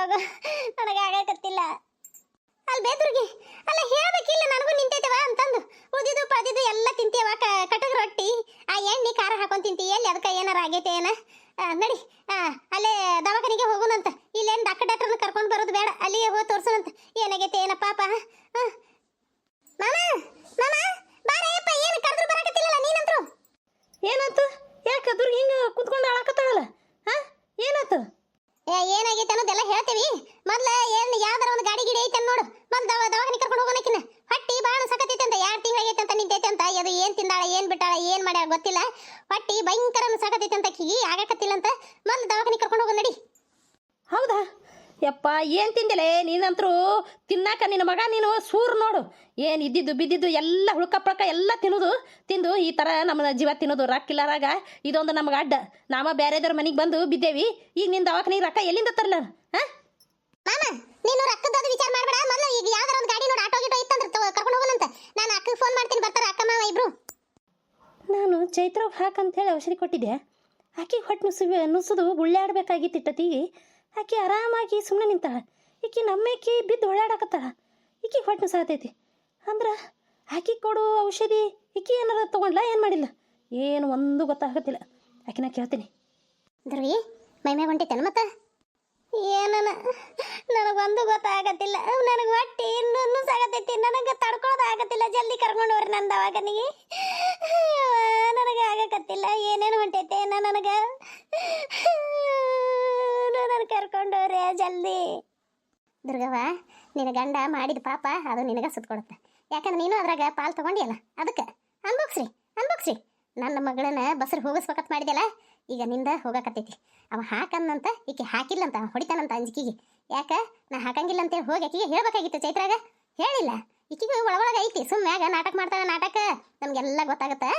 ಹೋಗು ನನಗೆ ಆಗಕತ್ತಿಲ್ಲ. ಅಲ್ಲಿ ಬೇತುರ್ಗಿ ಅಲ್ಲ ಹೇಳ್ಬೇಕಿಲ್ಲ ನನಗೂ ನಿಂತೈತವ ಅಂತಂದು ಉದಿದು ಪದಿದು ಎಲ್ಲ ತಿಂತೀವ ಕಟಕ್ ರೊಟ್ಟಿ ಆ ಎಣ್ಣೆ ಖಾರ ಹಾಕೊಂಡು ತಿಂತಿ ಎಲ್ಲಿ ಅದಕ್ಕೆ ಏನಾರ ಆಗೈತೆ ಏನ ನಡಿ ಅಲ್ಲೇ ದವಾಖಾನಿಗೆ ಹೋಗುನಂತ ಇಲ್ಲೇನು ಡಾಕ್ಟರ್ನ ಕರ್ಕೊಂಡು ಬರೋದು ಬೇಡ ಅಲ್ಲಿಗೆ ಹೋಗಿ ತೋರ್ಸೋಣಂತ ಏನಾಗೈತೆ ಏನ ಪಾಪ. ಮಾಮ ಮಾಮ ಬಾರಯ್ಯಪ್ಪ ಏನು ಕರೆದ್ರು ಬರಕತ್ತಿಲ್ಲಲ್ಲ ನೀನಂತ್ರು. ಏನಾಯ್ತು ಯಾಕೆ ದುರ್ಗಿ ಹಿಂಗೆ ಕುತ್ಕೊಂಡು ಅಳಕತ್ತಾಳಲ್ಲ ಏನಾಯ್ತು? ಏನಾಗೈತೆ ಅನ್ನೋದೆಲ್ಲ ಹೇಳ್ತೀವಿ ಮೊದ್ಲು ಏನು ಯಾವ್ದಾರ ಒಂದು ಗಾಡಿ ಗಿಡಿ ಐತೆ ನೋಡು ಮೊದ್ಲು ದವಾಖಾನೆ ಕರ್ಕೊಂಡು ಹೋಗೋಣಕಿನ ಹೊಟ್ಟಿ ಬಾಳ ಸಕತೈತೆ ಅಂತ 2 ತಿಂಗಳಾಗೈತೆ ಅಂತ ನಿಂತೈತೆ ಅಂತ ಅದು ಏನು ತಿಂದಾಳ ಏನು ಬಿಟ್ಟಾಳ ಏನು ಮಾಡ್ಯಾಳ ಗೊತ್ತಿಲ್ಲ ಹೊಟ್ಟಿ ಭಯಂಕರ ಸಕತೈತೆ ಅಂತ ಕಿಗಿ ಆಗಕತ್ತಿಲ್ಲ ಅಂತ ಮೊದ್ಲು ದವಾಖಾನೆ ಕರ್ಕೊಂಡು ಹೋಗೋ ನಡಿ. ಹೌದಾ ಯಪ್ಪ ಏನು ತಿಂದಿಲೆ ನೀನಂತರೂ ತಿನ್ನಾಕ ನಿನ್ನ ಮಗ ನೀನು ಸೂರು ನೋಡು ಏನು ಇದ್ದಿದ್ದು ಬಿದ್ದಿದ್ದು ಎಲ್ಲ ಹುಳ್ಕಪ್ಪಳಕ ಎಲ್ಲ ತಿಂದು ಈ ಥರ ನಮ್ಮ ಜೀವ ತಿನ್ನೋದು ರೊಕ್ಕಿಲ್ಲಾರಾಗ ಇದೊಂದು ನಮ್ಗೆ ಅಡ್ಡ ನಾಮ ಬೇರೆದವ್ರ ಮನೆಗೆ ಬಂದು ಬಿದ್ದೇವಿ ಈಗ ನಿನ್ನ ದವಾಖಾನಿಗೆ ರೊಕ್ಕ ಎಲ್ಲಿಂದ ತರಲ್ಲ ಮಾಮ ನೀನು ರೊಕ್ಕದ ವಿಚಾರ ಮಾಡಬೇಡ ಮೊದಲು ಈಗ ಯಾವ್ದಾರ ಒಂದು ಗಾಡಿ ನೋಡಿ ಆಟೋ ಗಿಟೋ ಇತ್ತಂದ್ರೆ ಕರ್ಕೊಂಡು ಹೋಗೋಣಂತ ನಾನು ಅಕ್ಕಗೆ ಫೋನ್ ಮಾಡ್ತೀನಿ ಬರ್ತಾರೆ ಅಕ್ಕ ಮಾವ ಇಬ್ರು. ನಾನು ಚೈತ್ರೋಗಿ ಹಾಕಂತೇಳಿ ಔಷಧಿ ಕೊಟ್ಟಿದ್ದೆ ಆಕೆಗೆ ಹೊಟ್ಟೆ ನುಸುದು ಗುಳ್ಳ್ಯಾಡ್ಬೇಕಾಗಿತ್ತಿಟ್ಟತೀಗಿ ಆಕೆ ಆರಾಮಾಗಿ ಸುಮ್ಮನೆ ನಿಂತಾಳ ಈಕಿ ನಮ್ಮೇಕಿ ಬಿದ್ದು ಓಡಾಡಕತ್ತಾಳ ಈಕಿಗೆ ಹೊಟ್ಟೆ ಸಾತೈತಿ ಅಂದ್ರೆ ಆಕೆ ಕೊಡು ಔಷಧಿ ಈಕಿ ಏನಾರ ತೊಗೊಂಡ್ಲ ಏನು ಮಾಡಿಲ್ಲ ಏನು ಒಂದು ಗೊತ್ತಾಗತ್ತಿಲ್ಲ ಆಕಿನ ಕೇಳ್ತೀನಿ. ಧ್ರುವಿ ಮೈಮ್ಯಾಗ ಹೊಂಟೈತೇನು ಮತ್ತೆ ಏನನ ನನಗೊಂದು ಗೊತ್ತಾಗತ್ತಿಲ್ಲ ನನಗೆ ಹೊಟ್ಟೆ ಇನ್ನೂ ಸಾಗತೈತಿ ನನಗೆ ತಡ್ಕೊಳ್ಳೋದಾಗತ್ತಿಲ್ಲ ಜಲ್ದಿ ಕರ್ಕೊಂಡು ಹೋಗ್ರಿ ನನ್ನ ದವಾಖಾನಿಗೆ ನನಗೆ ಆಗಕತ್ತಿಲ್ಲ ಏನೇನು ಹೊಂಟೈತೆ ನನಗೆ ನಾನು ಕರ್ಕೊಂಡವ್ರೆ ಜಲ್ದಿ. ದುರ್ಗವ್ವ ನಿನ್ನ ಗಂಡ ಮಾಡಿದ ಪಾಪ ಅದು ನಿನಗೆ ಸುತ್ಕೊಡುತ್ತೆ ಯಾಕಂದ್ರೆ ನೀನು ಅದ್ರಾಗ ಪಾಲು ತೊಗೊಂಡಿಯಲ್ಲ ಅದಕ್ಕೆ ಅನ್ಬೋಕ್ಸ್ರಿ ನನ್ನ ಮಗಳನ್ನ ಬಸ್ರು ಹೋಗಿಸ್ಬೇಕಂತ ಮಾಡಿದೆಲ್ಲ ಈಗ ನಿಂದ ಹೋಗಕತ್ತೈತಿ ಅವ ಹಾಕನ್ನಂತ ಈಕೆ ಹಾಕಿಲ್ಲಂತ ಹೊಡಿತಾನಂತ ಅಂಜಿಕಿಗೆ ಯಾಕೆ ನಾ ಹಾಕಂಗಿಲ್ಲ ಅಂತೇಳಿ ಹೋಗಿ ಆಕಿಗೆ ಹೇಳ್ಬೇಕಾಗಿತ್ತು ಚೈತ್ರಾಗ ಹೇಳಿಲ್ಲ ಈಕಿಗೆ ಒಳಗೊಳಗೆ ಐತಿ ಸುಮ್ಮ್ಯಾಗ ನಾಟಕ ಮಾಡ್ತಾಳೆ ನಾಟಕ ನಮಗೆಲ್ಲ ಗೊತ್ತಾಗತ್ತೆ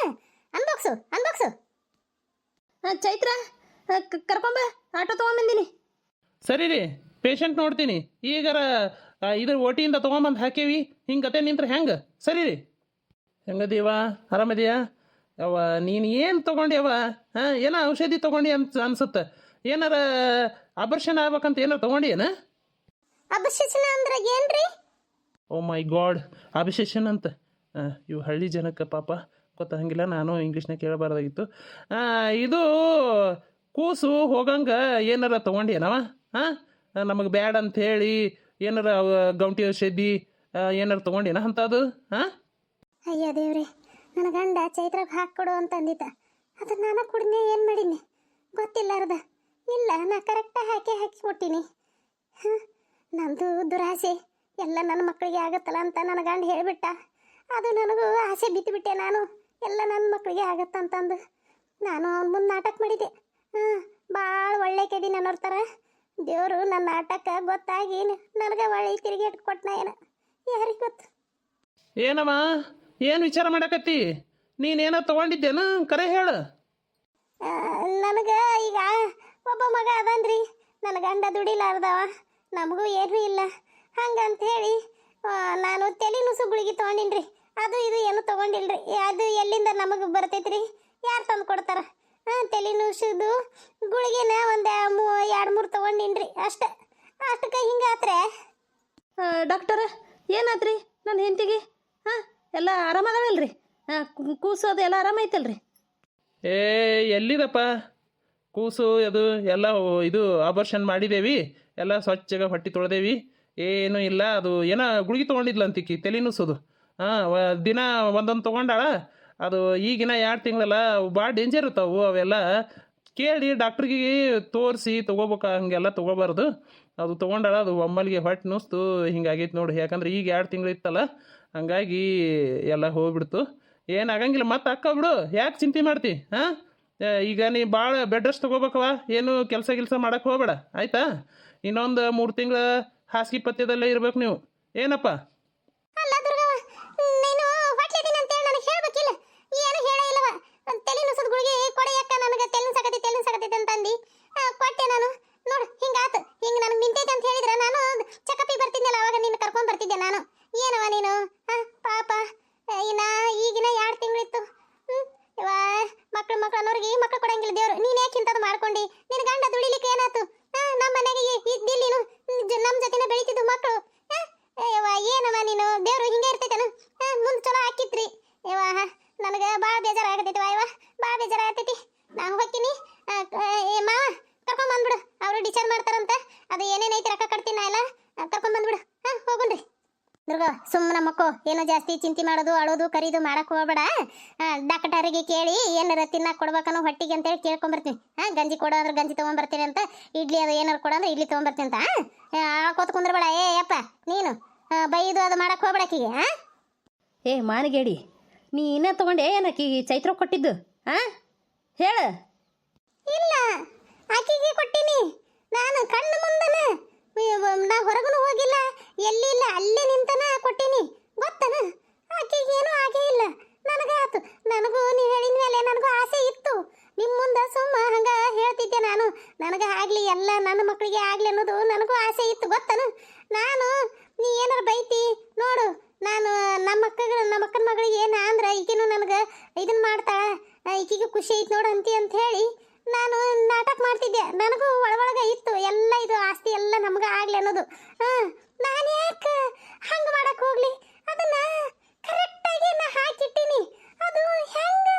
ಅನ್ಬೋಕ್ಸು ಚೈತ್ರ ಕರ್ಕೊಂಬ ಆಟೋ ತೊಗೊಂಬಂದಿನಿ. ಸರಿ ರೀ ಪೇಷಂಟ್ ನೋಡ್ತೀನಿ ಈಗಾರ ಇದ್ರ ಓಟಿಯಿಂದ ತೊಗೊಂಬಂದು ಹಾಕೇವಿ ಹಿಂಗೆ ಗತೆ ನಿಂತ್ರೆ ಹೆಂಗೆ ಸರಿ ರೀ ಹೆಂಗದೀವ ಆರಾಮದೀಯಾ ಅವ ನೀನು ಏನು ತೊಗೊಂಡ್ಯವ ಏನೋ ಔಷಧಿ ತೊಗೊಂಡಿ ಅಂತ ಅನ್ಸುತ್ತೆ ಏನಾರ ಆಪರೇಷನ್ ಆಗ್ಬೇಕಂತ ಏನಾರ ತೊಗೊಂಡಿಯೇನ? ಅಭಿಷೇಚನ ಅಂದ್ರೆ ಏನ್ರಿ? ಓ ಮೈ ಗಾಡ್ ಅಭಿಷೇಷನ್ ಅಂತ ಇವು ಹಳ್ಳಿ ಜನಕ್ಕೆ ಪಾಪ ಗೊತ್ತಾಗಂಗಿಲ್ಲ ನಾನು ಇಂಗ್ಲೀಷ್ನಾಗ ಕೇಳಬಾರ್ದಾಗಿತ್ತು. ಇದು ಕೂಸು ಹೋಗಂಗೆ ಏನಾರ ತೊಗೊಂಡೇನವ ನಮಗೆ ಬ್ಯಾಡ ಅಂತ ಹೇಳಿ ಏನಾರ ಗೌಂಟಿ ಔಷಧಿ ಏನಾರ ತೊಗೊಂಡೇನ ಅಂತದು ಅಯ್ಯ ದೇವ್ರೆ ನನ್ನ ಗಂಡ ಚೈತ್ರಾಗ ಹಾಕ್ಕೊಡು ಅಂತ ಅಂದಿದ್ದ ಅದನ್ನ ನಾನು ಕುಡಿನೇ ಏನು ಮಾಡೀನಿ ಗೊತ್ತಿಲ್ಲಾರ್ದ ಇಲ್ಲ ನಾ ಕರೆಕ್ಟಾಗಿ ಹಾಕಿ ಕೊಟ್ಟೀನಿ. ನಂದು ದುರಾಸೆ ಎಲ್ಲ ನನ್ನ ಮಕ್ಕಳಿಗೆ ಆಗತ್ತಲ್ಲ ಅಂತ ನನ್ನ ಗಂಡ ಹೇಳಿಬಿಟ್ಟ ಅದು ನನಗೂ ಆಸೆ ಬಿತ್ತುಬಿಟ್ಟೆ ನಾನು ಎಲ್ಲ ನನ್ನ ಮಕ್ಕಳಿಗೆ ಆಗತ್ತಂತಂದು ನಾನು ಅವನ ಮುಂದೆ ನಾಟಕ ಮಾಡಿದ್ದೆ. ಭಾಳ ಒಳ್ಳೆ ಕೆದಿ ಅನ್ನೋರ್ತಾರ ದೇವರು ನನ್ನ ನಾಟಕ ಗೊತ್ತಾಗಿ ನನಗೆ ಒಳ್ಳೆ ತಿರುಗೇಟ್ ಕೊಟ್ಟನ ಯಾರಿಗೆ ಗೊತ್ತು. ಏನಮ್ಮ ಏನು ವಿಚಾರ ಮಾಡಕತ್ತಿ ನೀನೇನೋ ತೊಗೊಂಡಿದ್ದೇನು ಕರೆ ಹೇಳು. ನನಗೆ ಈಗ ಒಬ್ಬ ಮಗ ಅದನ್ರಿ ನನ್ನ ಗಂಡ ದುಡಿಲಾರ್ದವ ನಮಗೂ ಏನೂ ಇಲ್ಲ ಹಂಗಂತ ಹೇಳಿ ನಾನು ತಲೆ ನುಸು ಗುಳಿಗೆ ತೊಗೊಂಡಿನ್ರಿ ಅದು ಇದು ಏನು ತೊಗೊಂಡಿಲ್ರಿ ಅದು ಎಲ್ಲಿಂದ ನಮಗೆ ಬರ್ತೈತ್ರಿ ಯಾರು ತಂದು ಕೊಡ್ತಾರ? ತಲೆ ನುಸುದು ಗುಳಿಗೆನ ಒಂದು 2-3 ತೊಗೊಂಡಿನ್ರಿ ಅಷ್ಟಕ್ಕೆ ಹಿಂಗಾತ್ರೆ. ಡಾಕ್ಟರ್ ಏನಾತ್ರಿ ನನ್ನ ಹೆಂಡತಿಗೆ ಎಲ್ಲ ಆರಾಮದವಲ್ರಿ ಕೂಸೋದು ಎಲ್ಲ ಆರಾಮೈತಲ್ರಿ? ಎಲ್ಲಿದಪ್ಪ ಕೂಸು ಅದು ಎಲ್ಲ ಇದು ಆಪರೇಷನ್ ಮಾಡಿದೇವಿ ಎಲ್ಲ ಸ್ವಚ್ಛಗೆ ಹೊಟ್ಟೆ ತೊಳೆದೇವಿ ಏನೂ ಇಲ್ಲ ಅದು ಏನೋ ಗುಳಿಗೆ ತೊಗೊಂಡಿದ್ಲ ಅಂತಿಕ್ಕಿ ತಲೆ ನುಸೋದು ದಿನ ಒಂದೊಂದು ತೊಗೊಂಡಾಳ ಅದು ಈಗಿನ 2 ತಿಂಗಳಲ್ಲ ಭಾಳ ಡೇಂಜರ್ ಇರ್ತಾವು ಅವೆಲ್ಲ ಕೇಳಿ ಡಾಕ್ಟ್ರಿಗೆ ತೋರಿಸಿ ತೊಗೋಬೇಕು ಹಂಗೆಲ್ಲ ತೊಗೋಬಾರ್ದು ಅದು ತೊಗೊಂಡಾಳ ಅದು ಒಮ್ಮಲಿಗೆ ಹೊಟ್ಟೆ ನುಸ್ತು ಹಿಂಗಾಗೈತೆ ನೋಡಿ ಯಾಕಂದ್ರೆ ಈಗ 2 ತಿಂಗಳು ಇತ್ತಲ್ಲ ಹಂಗಾಗಿ ಎಲ್ಲ ಹೋಗ್ಬಿಡ್ತು ಏನಾಗಂಗಿಲ್ಲ ಮತ್ತೆ ಅಕ್ಕ ಬಿಡು ಯಾಕೆ ಚಿಂತೆ ಮಾಡ್ತಿ ಈಗ ನೀ ಭಾಳ ಬೆಡ್ ರೆಸ್ಟ್ ತೊಗೋಬೇಕವ ಏನು ಕೆಲಸ ಮಾಡೋಕ್ಕೆ ಹೋಗಬೇಡ ಆಯಿತಾ ಇನ್ನೊಂದು 3 ತಿಂಗಳು ಹಾಸಿಗೆ ಪಥ್ಯದಲ್ಲೇ ಇರ್ಬೇಕು ನೀವು ಏನಪ್ಪ? ಅಲ್ಲ ದುರ್ಗವ್ವ ನೀನು ಹೊಟ್ಲಿದ್ದೀನಿ ಅಂತೇಳಿ ನನಗೆ ಹೇಳ್ಬೇಕಿಲ್ಲ ಏನು ಹೇಳೇ ಇಲ್ಲವ ತಲೆ ನುಸದ ಗುಳಿಗೆ ಕೊಡೆಯಕ್ಕ ನನಗೆ ತಲೆ ನುಸಾಕತೈತೆ ಅಂತಂದು ಕೊಟ್ಟೆ ನಾನು ನೋಡು ಹಿಂಗಾತು ಹಿಂಗೆ ನನಗೆ ನಿಂತೈತೆ ಅಂತ ಹೇಳಿದ್ರೆ ನಾನು ಚೆಕಪಿಗೆ ಬರ್ತಿದ್ನಲ್ಲ ಅವಾಗ ನಿನ್ನ ಕರ್ಕೊಂಡು ಬರ್ತಿದ್ದೆ ನಾನು ಏನವ ನೀನು ಪಾಪ ಇನ್ನ ಈಗಿನ 2 ತಿಂಗಳಿತ್ತು ಮಕ್ಳು ಅನ್ನೋರಿಗೆ ಮಕ್ಳು ಕೊಡಂಗಿಲ್ಲ ದೇವ್ರು ನೀನು ಯಾಕೆ ಇಂಥದ್ದು ಮಾಡ್ಕೊಂಡು ನಿನ್ನ ಗಂಡ ದುಡಿಲಿಕ್ಕೆ ಏನಾಯ್ತು ನಮ್ಮ ಮನೆಗೆ ಇದ್ದಿಲ್ಲ ನೀನು ಅದು ಏನೇನೈತಿ ರೊಕ್ಕ ಕೊಡ್ತೀನಿ ನಾ ಎಲ್ಲ ಕರ್ಕೊಂಡ್ ಬಂದ್ಬಿಡು. ಹಾಂ ಹೋಗುಣ್ರಿ. ದುರ್ಗ ಸುಮ್ಮನೆ ಮಕ್ಕೋ, ಏನೋ ಜಾಸ್ತಿ ಚಿಂತೆ ಮಾಡೋದು ಅಳೋದು ಕರೀದು ಮಾಡಕ್ ಹೋಗ್ಬೇಡ. ಡಾಕ್ಟರಿಗೆ ಕೇಳಿ ಏನಾರ ತಿನ್ನಕ್ಕೆ ಕೊಡ್ಬೇಕನ್ನೋ ಹೊಟ್ಟಿಗೆ ಅಂತೇಳಿ ಕೇಳ್ಕೊಂಬರ್ತೀನಿ. ಗಂಜಿ ಕೊಡೋ ಅಂದ್ರೆ ಗಂಜಿ ತೊಗೊಂಬರ್ತೀನಿ ಅಂತ, ಇಡ್ಲಿ ಅದು ಏನಾರು ಕೊಡೋ ಅಂದ್ರೆ ಇಡ್ಲಿ ತೊಗೊಂಬರ್ತೀನಿ ಅಂತ. ಆಳ್ಕೋತ ಕುಂದ್ರಬೇಡ. ಯಪ್ಪ ನೀನು ಬೈದು ಅದು ಮಾಡಕ್ಕೆ ಹೋಗ್ಬೇಡ ಆಕಿಗೆ. ಏ ಮಾನಿಗೇಡಿ, ನೀ ಇನ್ನೇ ತೊಗೊಂಡೆ ಏನಕ್ಕೀಗ ಚೈತ್ರ ಕೊಟ್ಟಿದ್ದು? ಹೇಳ. ಇಲ್ಲ, ಆಕಿಗೆ ಕೊಟ್ಟಿನಿ ನಾನು ಕಣ್ಣು ಮುಂದನ. ನಾ ಹೊರಗೂ ಹೋಗಿಲ್ಲ, ಎಲ್ಲಿಲ್ಲ, ಅಲ್ಲೇ ನಿಂತನ ಕೊಟ್ಟಿನಿ. ಗೊತ್ತನ ಆಕಿಗೆ ಏನೂ ಆಗೇ ಇಲ್ಲ. ನನಗಾತು, ನನಗೂ ನೀವು ಹೇಳಿದ ಮೇಲೆ ನನಗೂ ಆಸೆ ಇತ್ತು. ನಿಮ್ಮ ಮುಂದೆ ಸುಮ್ಮ ಹಂಗ ಹೇಳ್ತಿದ್ದೆ ನಾನು. ನನಗೆ ಆಗಲಿ, ಎಲ್ಲ ನನ್ನ ಮಕ್ಕಳಿಗೆ ಆಗಲಿ ಅನ್ನೋದು ನನಗೂ ಆಸೆ ಇತ್ತು. ಗೊತ್ತನ ನಾನು ನೀ ಏನಾರು ಬೈತಿ ನೋಡು, ನಾನು ನಮ್ಮ ಅಕ್ಕನ ಮಗಳಿಗೆ ಏನ ಅಂದ್ರೆ ಈಗಿನೂ ನನಗೆ ಇದನ್ನ ಮಾಡ್ತಾಳ, ಈಕಿಗೆ ಖುಷಿ ಐತಿ ನೋಡು ಅಂತ ಹೇಳಿ ನಾನು ನಾಟಕ ಮಾಡ್ತಿದ್ದೆ. ನನಗೂ ಒಳಗೆ ಇತ್ತು ಎಲ್ಲ, ಇದು ಆಸ್ತಿ ಎಲ್ಲ ನಮ್ಗೆ ಆಗ್ಲಿ ಅನ್ನೋದು. ನಾನು ಯಾಕೆ ಹಂಗೆ ಮಾಡಕ್ಕೆ ಹೋಗ್ಲಿ? ಅದನ್ನ ಕರೆಕ್ಟಾಗಿ ನಾ ಹಾಕಿಟ್ಟಿನಿ. ಅದು ಹೆಂಗೆ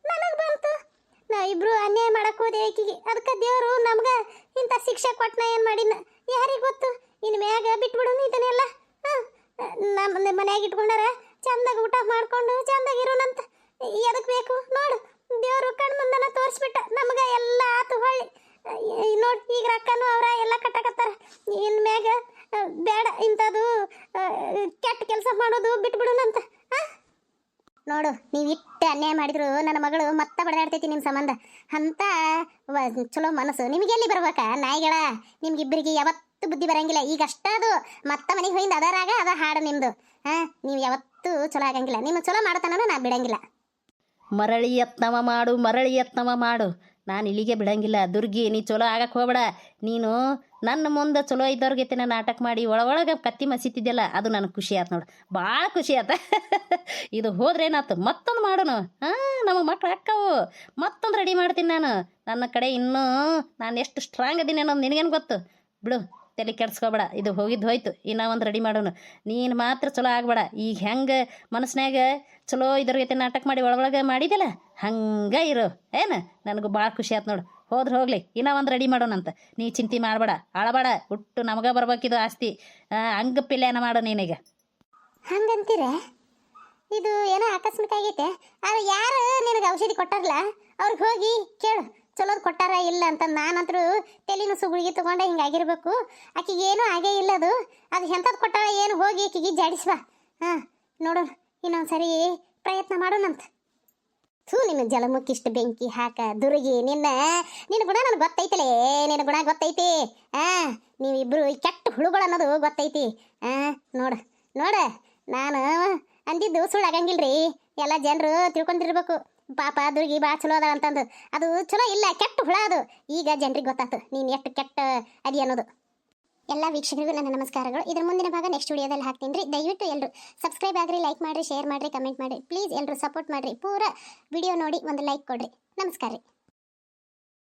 ನನಗೆ ಬಂತು? ನಾ ಇಬ್ರು ಅನ್ಯಾಯ ಮಾಡಕ್ಕೆ ಹೋದೆ ಆಕಿಗೆ. ಅದಕ್ಕೆ ದೇವರು ನಮ್ಗೆ ಇಂಥ ಶಿಕ್ಷೆ ಕೊಟ್ಟನ ಏನು ಮಾಡಿನ ಯಾರಿಗೆ ಗೊತ್ತು? ಇನ್ನು ಮ್ಯಾಗ ಬಿಟ್ಬಿಡೋನು ಇದನ್ನೆಲ್ಲ. ನಮ್ಮ ಮನ್ಯಾಗ ಇಟ್ಕೊಂಡಾರ ಚಂದಾಗ ಊಟ ಮಾಡ್ಕೊಂಡು ಚಂದಾಗಿರೋಣಂತ. ಎದಕ್ಕೆ ಬೇಕು ನೋಡು, ದೇವರು ಕಣ್ಣು ಮುಂದನ ತೋರಿಸ್ಬಿಟ್ಟ ನಮ್ಗೆ ಎಲ್ಲ ಆತು. ಹೊಳ್ಳಿ ನೋಡಿ ಈಗ ರೊಕ್ಕನೂ ಅವರ ಎಲ್ಲ ಕಟ್ಟಕತ್ತಾರ. ಇನ್ನು ಮ್ಯಾಗ ಬೇಡ ಇಂಥದ್ದು ಕೆಟ್ಟ ಕೆಲಸ ಮಾಡೋದು ಬಿಟ್ಬಿಡೋಣಂತ. ನೋಡು, ನೀವು ಇಟ್ಟು ಅನ್ಯಾಯ ಮಾಡಿದ್ರು ನನ್ನ ಮಗಳು ಮತ್ತೆ ಬಡದಾಡ್ತೈತಿ ನಿಮ್ಮ ಸಂಬಂಧ. ಅಂತ ಚಲೋ ಮನಸ್ಸು ನಿಮಗೆ ಎಲ್ಲಿ ಬರ್ಬೇಕಾ ನಾಯಿಗಳ? ನಿಮ್ಗಿಬ್ಬರಿಗೆ ಯಾವತ್ತೂ ಬುದ್ಧಿ ಬರಂಗಿಲ್ಲ. ಈಗ ಅಷ್ಟದು ಮತ್ತೆ ಮನೆಗೆ ಹೋಯಿಂದ ಅದರಾಗ ಅದ ಹಾಡು ನಿಮ್ಮದು. ನೀವು ಯಾವತ್ತೂ ಚಲೋ ಆಗಂಗಿಲ್ಲ. ನಿಮ್ಮ ಚಲೋ ಮಾಡತನೂ ನಾ ಬಿಡಂಗಿಲ್ಲ. ಮರಳಿ ಯತ್ನವ ಮಾಡು, ಮರಳಿ ಯತ್ನವ ಮಾಡು. ನಾನು ಇಲ್ಲಿಗೆ ಬಿಡಂಗಿಲ್ಲ. ದುರ್ಗಿ, ನೀ ಚಲೋ ಆಗಕ್ಕೆ ಹೋಗ್ಬೇಡ. ನೀನು ನನ್ನ ಮುಂದೆ ಚಲೋ ಇದ್ದವ್ರಿಗೆತಿನ ನಾಟಕ ಮಾಡಿ ಒಳಗೆ ಕತ್ತಿ ಮಸಿತಿದ್ದೆಲ್ಲ, ಅದು ನನಗೆ ಖುಷಿ ಆಯ್ತು ನೋಡು, ಭಾಳ ಖುಷಿ ಆಯ್ತು. ಇದು ಹೋದ್ರೆ ಏನಾಯ್ತು, ಮತ್ತೊಂದು ಮಾಡೋನು. ನಮಗೆ ಮಕ್ಳು ಅಕ್ಕವು, ಮತ್ತೊಂದು ರೆಡಿ ಮಾಡ್ತೀನಿ ನಾನು. ನನ್ನ ಕಡೆ ಇನ್ನೂ ನಾನು ಎಷ್ಟು ಸ್ಟ್ರಾಂಗ್ ಅದೀನಿ ಅನ್ನೋದು ನಿನಗೇನು ಗೊತ್ತು? ಬಿಡು, ತಲೆ ಕೆಡ್ಸ್ಕೊಬೇಡ. ಇದು ಹೋಗಿದ್ದು ಹೋಯ್ತು, ಇನ್ನೂ ಒಂದು ರೆಡಿ ಮಾಡೋನು. ನೀನು ಮಾತ್ರ ಚಲೋ ಆಗಬೇಡ. ಈಗ ಹೆಂಗೆ ಮನಸ್ಸಿನಾಗ ಚಲೋ ಇದ್ರಗೈತೆ ನಾಟಕ ಮಾಡಿ ಒಳಗೆ ಮಾಡಿದೆಲ್ಲ ಹಂಗೆ ಇರು. ಏನು ನನಗೂ ಭಾಳ ಖುಷಿ ಆಯ್ತು ನೋಡು. ಹೋದ್ರೆ ಹೋಗ್ಲಿ, ಇನ್ನೂ ಒಂದು ರೆಡಿ ಮಾಡೋಣಂತ. ನೀ ಚಿಂತೆ ಮಾಡಬೇಡ, ಅಳಬೇಡ. ಒಟ್ಟು ನಮಗೆ ಬರ್ಬೇಕಿದು ಆಸ್ತಿ. ಹಂಗೆ ಪಿಲ್ಯಾನ ಮಾಡು ನೀನೀಗ. ಹಂಗಂತೀರ? ಇದು ಏನೋ ಆಕಸ್ಮಿಕ ಆಗೈತೆ. ಆದ್ರೆ ಯಾರು ನಿನಗೆ ಔಷಧಿ ಕೊಟ್ಟಾರಲ್ಲ ಅವ್ರಿಗೆ ಹೋಗಿ ಕೇಳು, ಚಲೋದು ಕೊಟ್ಟಾರ ಇಲ್ಲ ಅಂತ. ನಾನಂತರೂ ತಲೆನೂ ಸುಗುಳಿಗೆ ತೊಗೊಂಡೆ ಹಿಂಗಾಗಿರ್ಬೇಕು. ಆಕಿಗೆ ಏನೂ ಆಗೇ ಇಲ್ಲ. ಅದು ಎಂಥದ್ದು ಕೊಟ್ಟಾರ ಏನು, ಹೋಗಿ ಆಕಿಗೆ ಜಾಡಿಸ್ಬಾ. ನೋಡು, ಇನ್ನೊಂದು ಸರಿ ಪ್ರಯತ್ನ ಮಾಡೋಣಂತ. ನಿನ್ನ ಜಲಮುಕ್ಕಿಷ್ಟು ಬೆಂಕಿ ಹಾಕ ದುರ್ಗಿ. ನಿನ್ನ ಗುಣ ನನಗೆ ಗೊತ್ತೈತಲೇ, ನಿನ್ನ ಗುಣ ಗೊತ್ತೈತಿ. ನೀವಿಬ್ಬರು ಕೆಟ್ಟ ಹುಳುಗಳು ಅನ್ನೋದು ಗೊತ್ತೈತಿ. ನೋಡು ನಾನು ಅಂದಿದ್ದು ಸುಳ್ಳು ಆಗಂಗಿಲ್ರಿ. ಎಲ್ಲ ಜನರು ತಿಳ್ಕೊಂಡಿರ್ಬೇಕು, ಪಾಪ ದುರ್ಗಿ ಭಾಳ ಚಲೋ ಅದ ಅಂತಂದು. ಅದು ಚಲೋ ಇಲ್ಲ, ಕೆಟ್ಟ ಹುಳ ಅದು. ಈಗ ಜನರಿಗೆ ಗೊತ್ತಾಯ್ತು ನೀನು ಎಷ್ಟು ಕೆಟ್ಟ ಅದಿ ಅನ್ನೋದು. ಎಲ್ಲ ವೀಕ್ಷಕರಿಗೂ ನನ್ನ ನಮಸ್ಕಾರಗಳು. ಇದರ ಮುಂದಿನ ಭಾಗ ನೆಕ್ಸ್ಟ್ ವಿಡಿಯೋದಲ್ಲಿ ಹಾಕ್ತೀನಿ ರೀ. ದಯವಿಟ್ಟು ಎಲ್ಲರೂ ಸಬ್ಸ್ಕ್ರೈಬ್ ಆಗಿರಿ, ಲೈಕ್ ಮಾಡಿರಿ, ಶೇರ್ ಮಾಡಿರಿ, ಕಮೆಂಟ್ ಮಾಡಿರಿ. ಪ್ಲೀಸ್ ಎಲ್ಲರೂ ಸಪೋರ್ಟ್ ಮಾಡಿರಿ. ಪೂರ ವಿಡಿಯೋ ನೋಡಿ ಒಂದು ಲೈಕ್ ಕೊಡಿರಿ. ನಮಸ್ಕಾರ ರೀ.